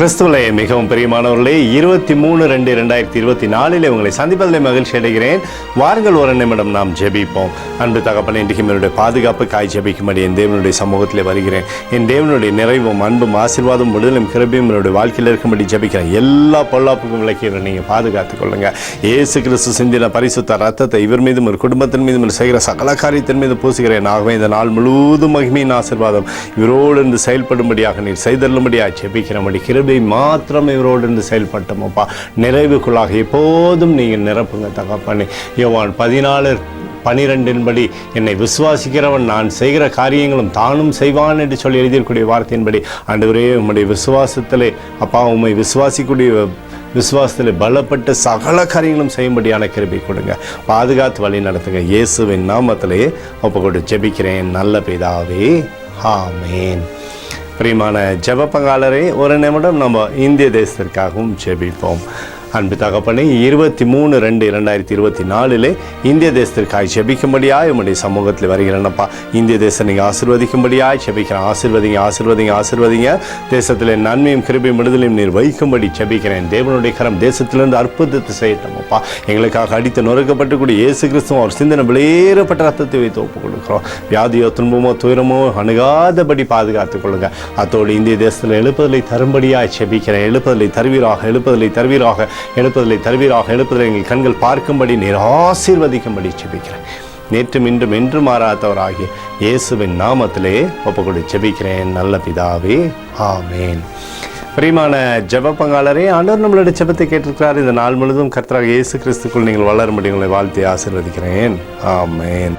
கிறிஸ்துவிலே மிகவும் பிரியமானவர்களே, 23/2/2024 உங்களை சந்திப்பதில் மகிழ்ச்சி அடைகிறேன். வாருங்கள் ஒரு நிமிடம் நாம் ஜெபிப்போம். அன்பு தகப்பனே, இன்றைக்கு என்னுடைய பாதுகாப்புக்காய் ஜெபிக்கும்படி என் தேவனுடைய சமூகத்தில் வருகிறேன். என் தேவனுடைய நிறைவும் அன்பும் ஆசீர்வாதம் விடுதலும் கிருபையும் என்னுடைய வாழ்க்கையில் இருக்கும்படி ஜெபிக்கிறேன். எல்லா பொல்லாப்புக்கும் விலக்கி நீங்கள் பாதுகாத்துக் கொள்ளுங்க. இயேசு கிறிஸ்து சிந்தின பரிசுத்த ரத்தத்தை இவர் மீதும் ஒரு குடும்பத்தின் மீதும் செய்கிற சகல காரியத்தின் மீது பூசுகிறேன். ஆகவே இந்த நாள் முழுவதும் மகிமையின் ஆசீர்வாதம் இவரோடு இருந்து செயல்படும்படியாக நீர் செய்தல்லும்படியாக ஜெபிக்கிறபடி கிருபை மாத்திரம் இவரோடு இருந்து செயல்பட்டோமப்பா. நிறைவுக்குள்ளாக எப்போதும் நீங்கள் நிரப்புங்க தகப்பனே. யோவான் 14:12 என்னை விசுவாசிக்கிறவன் நான் செய்கிற காரியங்களும் தானும் செய்வான் என்று சொல்லி எழுதியிருக்கூடிய வார்த்தையின்படி ஆண்டவரே, உம்முடைய விசுவாசத்திலே அப்பா, உம்மை விசுவாசத்தில் பலப்பட்டு சகல காரியங்களும் செய்யும்படியான கிருபை கொடுங்க. பாதுகாத்து வழி நடத்துங்க. இயேசுவின் நாமத்திலே ஒப்புக்கொண்டு ஜெபிக்கிறேன் நல்ல பிதாவே, ஆமேன். பிரியமான ஜெப பங்காளரே, ஒரு நிமிடம் நம்ம இந்திய தேசத்திற்காகவும் ஜெபிப்போம். அன்பு தகப்பனே, 23/2/2024 இந்திய தேசத்திற்காக ஜெபிக்கும்படியாய் உம்முடைய சமூகத்தில் வருகிறேன்னப்பா. இந்திய தேசம் நீங்கள் ஆசீர்வதிக்கும்படியாய் ஜெபிக்கிறேன். ஆசீர்வதிங்க. தேசத்தில் நன்மையும் கிருபையும் விடுதலையும் நீர் வைக்கும்படி ஜெபிக்கிறேன். தேவனுடைய கரம் தேசத்திலிருந்து அற்புதத்தை செய்யட்டோமப்பா. எங்களுக்காக அடித்து நொறுக்கப்பட்டுக்கூடிய இயேசு கிறிஸ்துவும் அவர் சிந்தனை வெளியேறப்பட்ட ரத்தத்தை வைத்து ஒப்புக் கொடுக்குறோம். வியாதியோ துன்பமோ துயரமோ அணுகாதபடி பாதுகாத்துக் கொள்ளுங்க. அத்தோடு இந்திய தேசத்தில் எழுப்புதலை தரும்படியாய் ஜெபிக்கிறேன். எழுப்புதலை தருவீராக எங்கள் கண்கள் பார்க்கும்படி நீர் ஆசீர்வதிக்கும்படி ஜெபிக்கிறேன். நேற்றும் இன்றும் என்று மாறாதவராகிய இயேசுவின் நாமத்திலே ஒப்புக்கொண்டு ஜெபிக்கிறேன் நல்ல பிதாவே, ஆமேன். பிரியமான ஜெப பங்காளரே, ஆண்டவர் நம்மளுடைய ஜெபத்தை கேட்டிருக்கிறார். இந்த நாள் முழுவதும் கர்த்தராகிய இயேசு கிறிஸ்துக்குள் நீங்கள் வளரும்படி உங்களை வாழ்த்தி ஆசீர்வதிக்கிறேன். ஆமேன்.